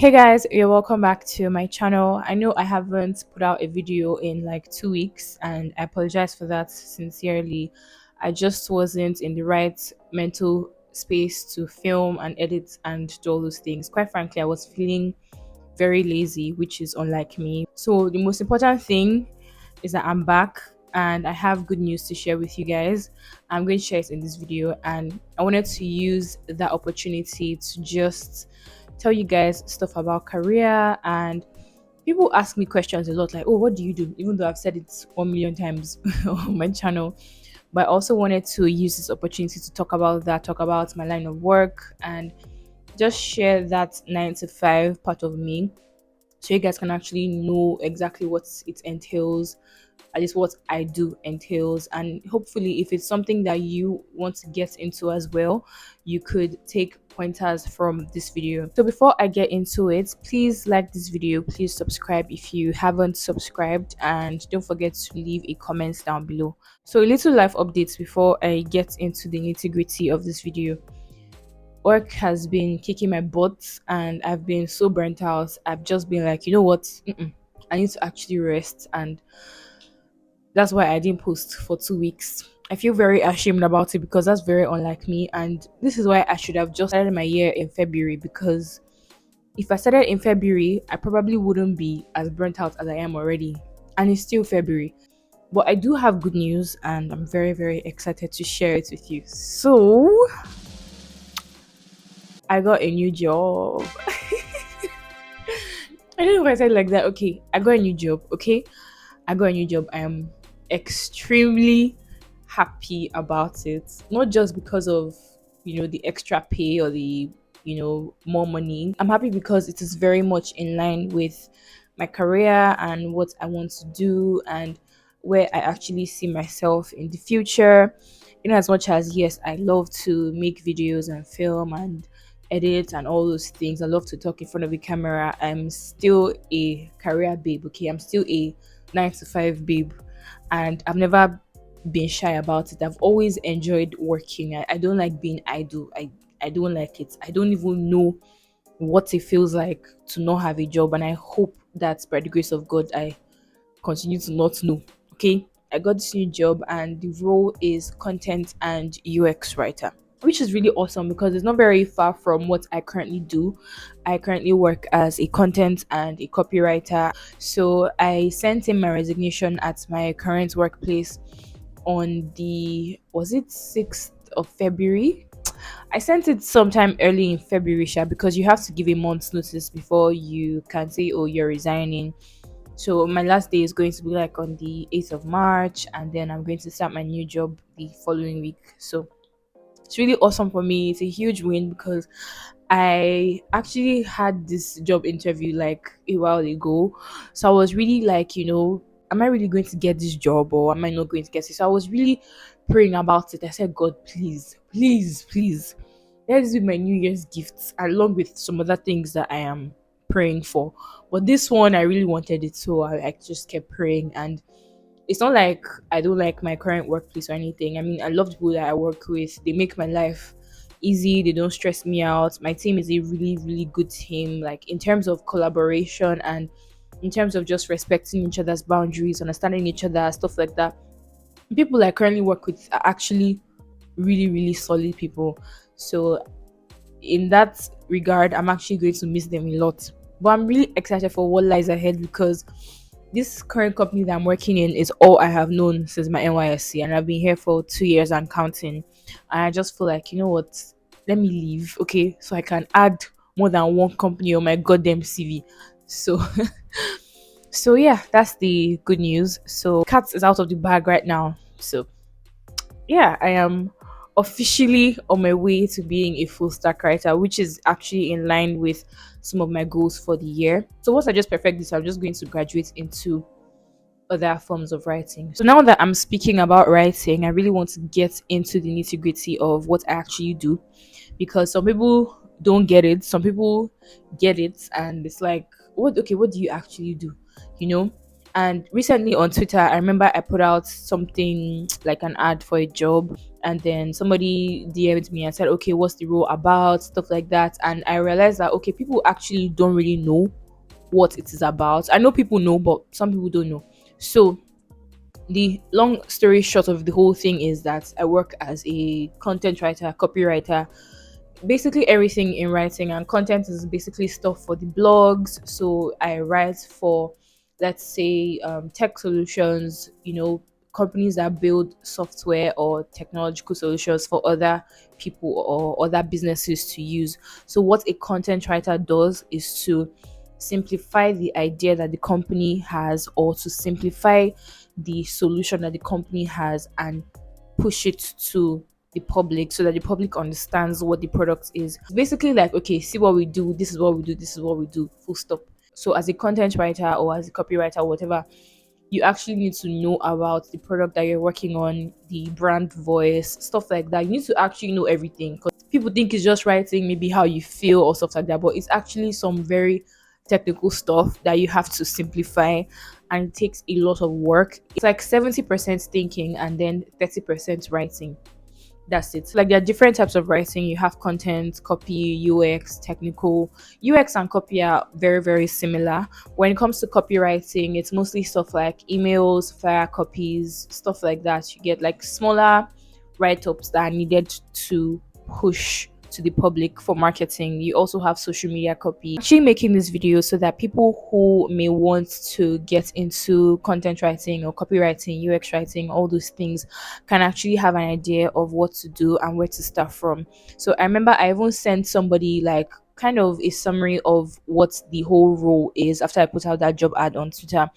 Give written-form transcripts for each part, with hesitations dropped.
Hey guys, you're welcome back to my channel. I know I haven't put out a video in like 2 weeks, and I apologize for that sincerely. I just wasn't in the right mental space to film and edit and do all those things. Quite frankly, I was feeling very lazy, which is unlike me. So, the most important thing is that I'm back and I have good news to share with you guys. I'm going to share it in this video, and I wanted to use that opportunity to just tell you guys stuff about career. And people ask me questions a lot like, oh, what do you do? Even though I've said it 1 million times on my channel. But I also wanted to use this opportunity to talk about that, talk about my line of work, and just share that 9 to 5 part of me, so you guys can actually know exactly what it entails, at least what I do entails. And hopefully, if it's something that you want to get into as well, you could take pointers from this video. So before I get into it, please like this video, please subscribe if you haven't subscribed, and don't forget to leave a comment down below. So a little life updates before I get into the nitty-gritty of this video. Work has been kicking my butt and I've been so burnt out. I've just been like, you know what? I need to actually rest, and that's why I didn't post for 2 weeks. I feel very ashamed about it because that's very unlike me, and this is why I should have just started my year in February, because if I started in February, I probably wouldn't be as burnt out as I am already. And it's still February. But I do have good news, and I'm very, very excited to share it with you. So, I got a new job. I don't know if I said it like that. Okay, I got a new job. Okay, I got a new job. I am extremely happy about it. Not just because of the extra pay or the more money. I'm happy because it is very much in line with my career and what I want to do, and where I actually see myself in the future. As much as, yes, I love to make videos and film and edit and all those things, I love to talk in front of the camera, I'm still a career babe. Okay, I'm still a 9 to 5 babe, and I've never been shy about it. I've always enjoyed working. I don't like being idle. I don't like it. I don't even know what it feels like to not have a job, and I hope that by the grace of God I continue to not know. Okay, I got this new job, and the role is content and UX writer, which is really awesome because it's not very far from what I currently do. I currently work as a content and a copywriter. So I sent in my resignation at my current workplace on the, was it 6th of February? I sent it sometime early in February, Sha, because you have to give a month's notice before you can say, oh, you're resigning. So my last day is going to be like on the 8th of March, and then I'm going to start my new job the following week. So it's really awesome for me. It's a huge win because I actually had this job interview like a while ago. So I was really like, am I really going to get this job or am I not going to get it? So I was really praying about it. I said, God, please, please, please, let this be my New Year's gifts, along with some other things that I am praying for. But this one, I really wanted it. So I just kept praying. And it's not like I don't like my current workplace or anything. I mean, I love the people that I work with. They make my life easy. They don't stress me out. My team is a really, really good team, like in terms of collaboration and in terms of just respecting each other's boundaries, understanding each other, stuff like that. People I currently work with are actually really, really solid people. So in that regard, I'm actually going to miss them a lot. But I'm really excited for what lies ahead because this current company that I'm working in is all I have known since my NYSC, and I've been here for 2 years and counting. And I just feel like, you know what, let me leave, okay, so I can add more than one company on my goddamn CV. So, so yeah, that's the good news. So, cat is out of the bag right now. So, yeah, I am officially on my way to being a full stack writer, which is actually in line with some of my goals for the year. So once I just perfect this, I'm just going to graduate into other forms of writing. So now that I'm speaking about writing, I really want to get into the nitty gritty of what I actually do, because some people don't get it, some people get it, and it's like, what? Okay, what do you actually do? You know, And recently on Twitter, I remember I put out something like an ad for a job, and then somebody DM'd me and said, okay, what's the role about? Stuff like that. And I realized that, okay, people actually don't really know what it is about. I know people know, but some people don't know. So the long story short of the whole thing is that I work as a content writer, copywriter, basically everything in writing, and content is basically stuff for the blogs. So I write for, let's say, tech solutions, companies that build software or technological solutions for other people or other businesses to use. So what a content writer does is to simplify the idea that the company has, or to simplify the solution that the company has, and push it to the public so that the public understands what the product is. It's basically like, okay, see what we do, this is what we do, this is what we do, full stop. So as a content writer or as a copywriter, whatever, you actually need to know about the product that you're working on, the brand voice, stuff like that. You need to actually know everything, because people think it's just writing maybe how you feel or stuff like that, but it's actually some very technical stuff that you have to simplify, and it takes a lot of work. It's like 70% thinking and then 30% writing. That's it. Like, there are different types of writing. You have content, copy, UX, technical. UX and copy are very, very similar. When it comes to copywriting, it's mostly stuff like emails, flyer copies, stuff like that. You get like smaller write-ups that are needed to push to the public for marketing. You also have social media copy. Actually making this video so that people who may want to get into content writing or copywriting, UX writing, all those things, can actually have an idea of what to do and where to start from. So I remember I even sent somebody like kind of a summary of what the whole role is after I put out that job ad on Twitter.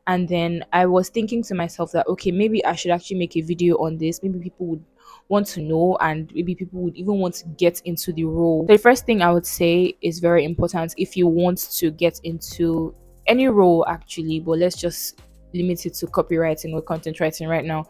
And then I was thinking to myself that, okay, maybe I should actually make a video on this. Maybe people would want to know, and maybe people would even want to get into the role. The first thing I would say is very important if you want to get into any role, actually, but let's just limit it to copywriting or content writing right now,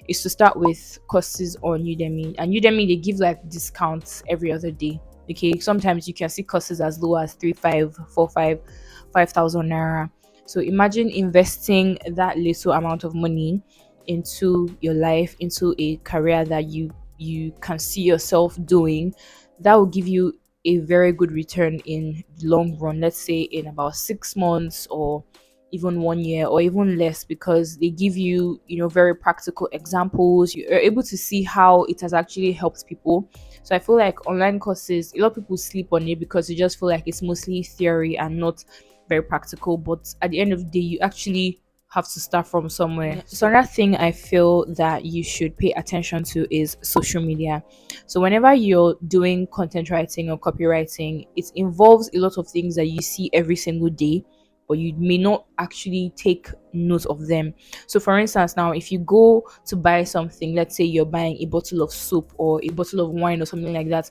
is to start with courses on Udemy. And Udemy, they give like discounts every other day. Okay, sometimes you can see courses as low as 3, 5, 4, 5,000 naira. So imagine investing that little amount of money into your life, into a career that you can see yourself doing. That will give you a very good return in the long run, let's say in about 6 months or even 1 year or even less, because they give you, very practical examples. You're able to see how it has actually helped people. So I feel like online courses, a lot of people sleep on it because they just feel like it's mostly theory and not very practical. But at the end of the day, you actually have to start from somewhere. Yeah. So another thing I feel that you should pay attention to is social media. So whenever you're doing content writing or copywriting, it involves a lot of things that you see every single day, but you may not actually take note of them. So for instance, now if you go to buy something, let's say you're buying a bottle of soap or a bottle of wine or something like that,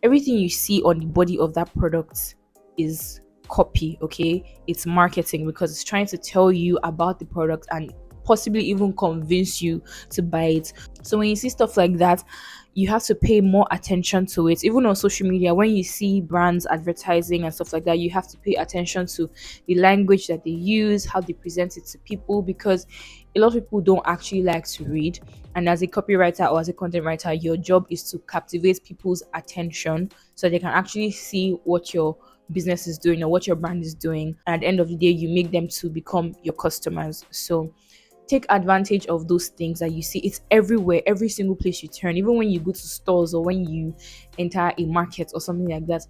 everything you see on the body of that product is copy. Okay, it's marketing, because it's trying to tell you about the product and possibly even convince you to buy it. So when you see stuff like that, you have to pay more attention to it. Even on social media, when you see brands advertising and stuff like that, you have to pay attention to the language that they use, how they present it to people, because a lot of people don't actually like to read. And as a copywriter or as a content writer, your job is to captivate people's attention so they can actually see what your business is doing or what your brand is doing. And at the end of the day, you make them to become your customers. So take advantage of those things that you see. It's everywhere, every single place you turn. Even when you go to stores or when you enter a market or something like that,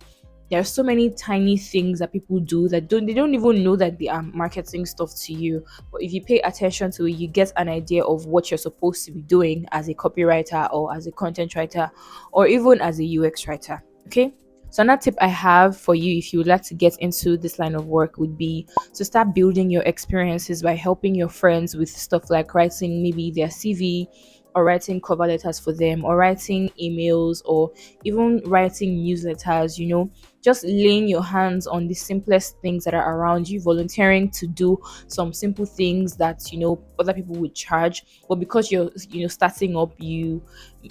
there are so many tiny things that people do that they don't even know that they are marketing stuff to you. But if you pay attention to it, you get an idea of what you're supposed to be doing as a copywriter or as a content writer or even as a UX writer. Okay. So another tip I have for you if you would like to get into this line of work would be to start building your experiences by helping your friends with stuff like writing maybe their CV or writing cover letters for them or writing emails or even writing newsletters, just laying your hands on the simplest things that are around you, volunteering to do some simple things that, other people would charge. But because you're, starting up, you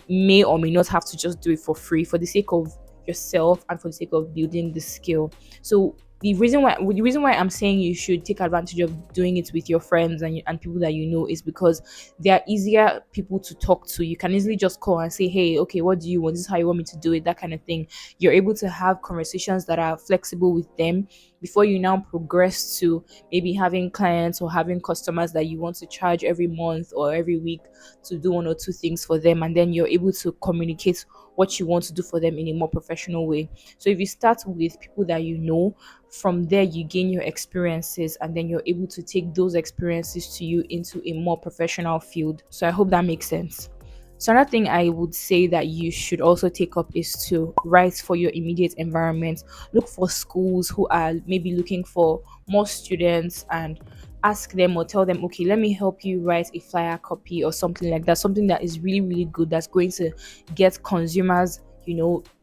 may or may not have to just do it for free for the sake of yourself and for the sake of building the skill. So the reason why I'm saying you should take advantage of doing it with your friends and people that you know is because they are easier people to talk to. You can easily just call and say, hey, okay, what do you want? This is how you want me to do it, that kind of thing. You're able to have conversations that are flexible with them before you now progress to maybe having clients or having customers that you want to charge every month or every week to do one or two things for them, and then you're able to communicate what you want to do for them in a more professional way. So if you start with people that you know, from there you gain your experiences, and then you're able to take those experiences to you into a more professional field. So I hope that makes sense. So another thing I would say that you should also take up is to write for your immediate environment. Look for schools who are maybe looking for more students and ask them or tell them, okay, let me help you write a flyer copy or something like that. Something that is really, really good, that's going to get consumers,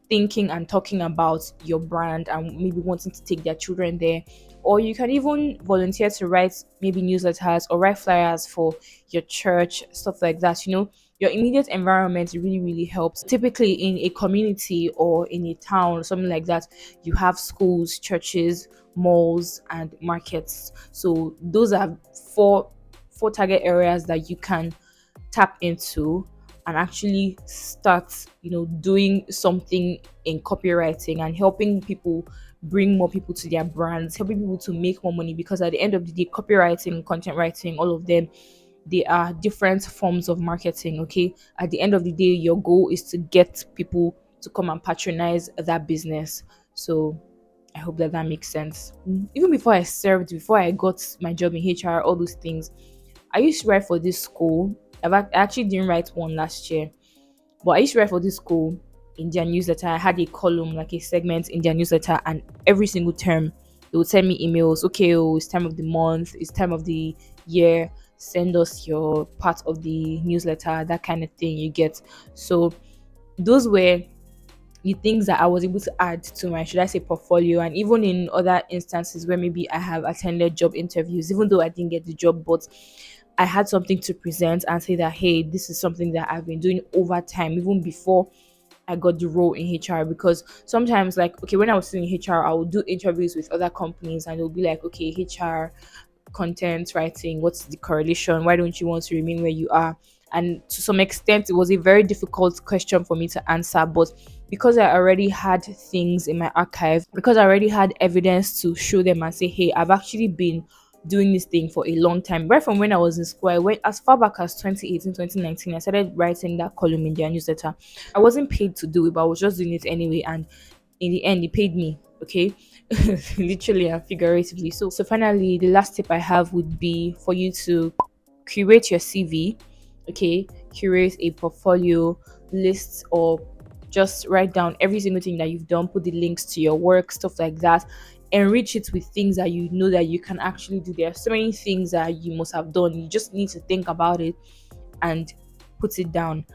thinking and talking about your brand and maybe wanting to take their children there. Or you can even volunteer to write maybe newsletters or write flyers for your church, stuff like that. Your immediate environment really, really helps. Typically, in a community or in a town, something like that, you have schools, churches, malls, and markets. So those are four target areas that you can tap into and actually start doing something in copywriting and helping people bring more people to their brands, helping people to make more money, because at the end of the day, copywriting, content writing, all of them, they are different forms of marketing. Okay, at the end of the day, your goal is to get people to come and patronize that business. So I hope that that makes sense. Even before I got my job in HR, all those things, I used to write for this school. I actually didn't write one last year, but I used to write for this school in their newsletter. I had a column, like a segment in their newsletter, and every single term they would send me emails. Okay, oh, it's time of the month, it's time of the year. Send us your part of the newsletter, that kind of thing. You get. So those were the things that I was able to add to my, should I say, portfolio. And even in other instances where maybe I have attended job interviews, even though I didn't get the job, but I had something to present and say that, hey, this is something that I've been doing over time, even before I got the role in HR. Because sometimes, like, okay, when I was still in HR, I would do interviews with other companies and they'll be like, okay, HR, content writing, what's the correlation? Why don't you want to remain where you are? And to some extent, it was a very difficult question for me to answer. But because I already had things in my archive, because I already had evidence to show them and say, hey, I've actually been doing this thing for a long time. Right from when I was in school, I went as far back as 2018, 2019. I started writing that column in their newsletter. I wasn't paid to do it, but I was just doing it anyway. And in the end, it paid me. Okay, literally and figuratively. So finally, the last tip I have would be for you to curate your CV. Okay, curate a portfolio list, or just write down every single thing that you've done, put the links to your work, stuff like that. Enrich it with things that you know that you can actually do. There are so many things that you must have done. You just need to think about it and put it down.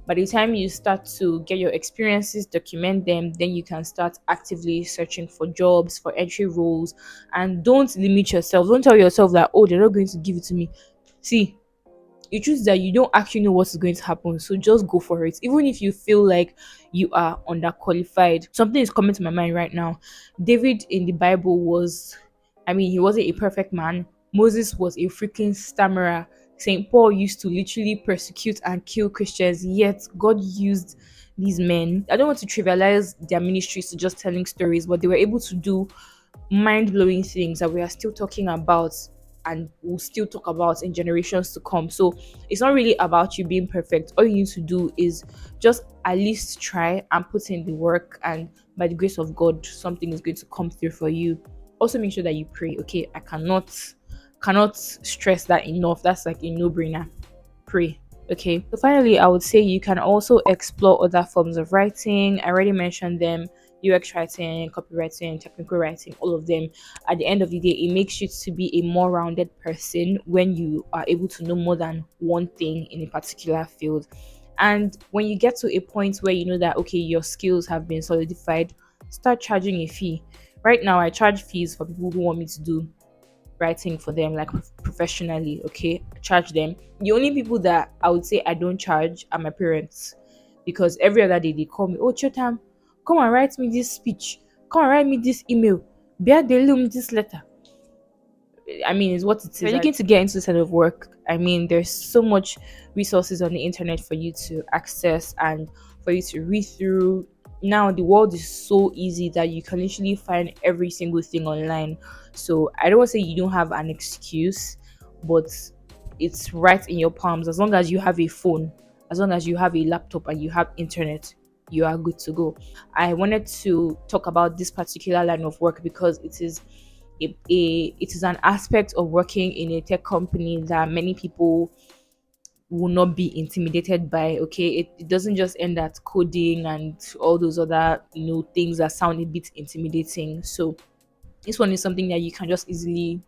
By the time you start to get your experiences, document them, then you can start actively searching for jobs, for entry roles. And don't limit yourself. Don't tell yourself that, oh, they're not going to give it to me. See, you choose that you don't actually know what is going to happen. So just go for it. Even if you feel like you are underqualified. Something is coming to my mind right now. David in the Bible was, he wasn't a perfect man. Moses was a freaking stammerer. St. Paul used to literally persecute and kill Christians, yet God used these men. I don't want to trivialize their ministries to just telling stories, but they were able to do mind-blowing things that we are still talking about and will still talk about in generations to come. So it's not really about you being perfect. All you need to do is just at least try and put in the work, and by the grace of God, something is going to come through for you. Also make sure that you pray. Okay, I cannot stress that enough. That's like a no-brainer. Pray. Okay, so finally, I would say you can also explore other forms of writing. I already mentioned them: UX writing, copywriting, technical writing, all of them. At the end of the day, it makes you to be a more rounded person when you are able to know more than one thing in a particular field. And when you get to a point where you know that, okay, your skills have been solidified, start charging a fee. Right now, I charge fees for people who want me to do writing for them, like professionally. Okay, I charge them. The only people that I would say I don't charge are my parents, because every other day they call me, oh Chotam, come and write me this speech, come and write me this email. Bear the loom this letter. I mean, is what it is. You're looking to get into this kind of work. I mean, there's so much resources on the internet for you to access and for you to read through. Now the world is so easy that you can literally find every single thing online. So I don't want to say you don't have an excuse, but it's right in your palms. As long as you have a phone, as long as you have a laptop and you have internet, you are good to go. I wanted to talk about this particular line of work because it is an aspect of working in a tech company that many people will not be intimidated by. Okay, it doesn't just end at coding and all those other things that sound a bit intimidating. So this one is something that you can just easily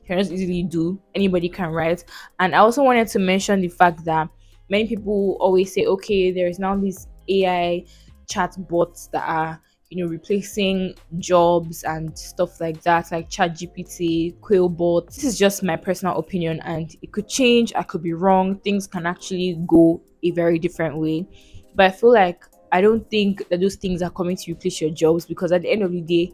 do. Anybody can write. And I also wanted to mention the fact that many people always say, okay, there is now these AI chat bots that are, replacing jobs and stuff like that, like ChatGPT, Quillbot. This is just my personal opinion, and it could change. I could be wrong. Things can actually go a very different way. But I feel like I don't think that those things are coming to replace your jobs, because at the end of the day,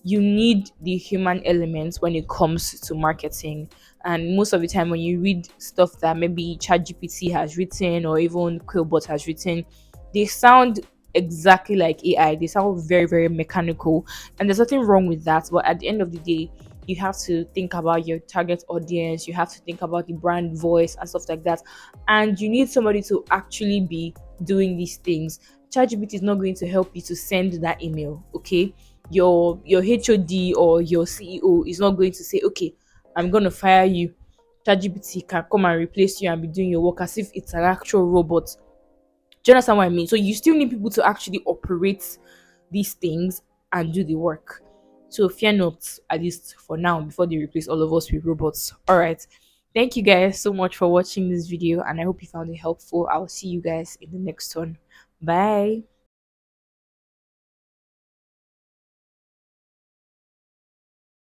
you need the human elements when it comes to marketing. And most of the time, when you read stuff that maybe ChatGPT has written or even Quillbot has written, they sound exactly like AI. They sound very, very mechanical. And there's nothing wrong with that. But at the end of the day, you have to think about your target audience, you have to think about the brand voice and stuff like that. And you need somebody to actually be doing these things. ChatGPT is not going to help you to send that email, okay? Your HOD or your CEO is not going to say, okay, I'm gonna fire you. ChatGPT can come and replace you and be doing your work as if it's an actual robot. Do you understand what I mean? So you still need people to actually operate these things and do the work. So fear not, at least for now, before they replace all of us with robots. All right. Thank you guys so much for watching this video, and I hope you found it helpful. I'll see you guys in the next one. Bye.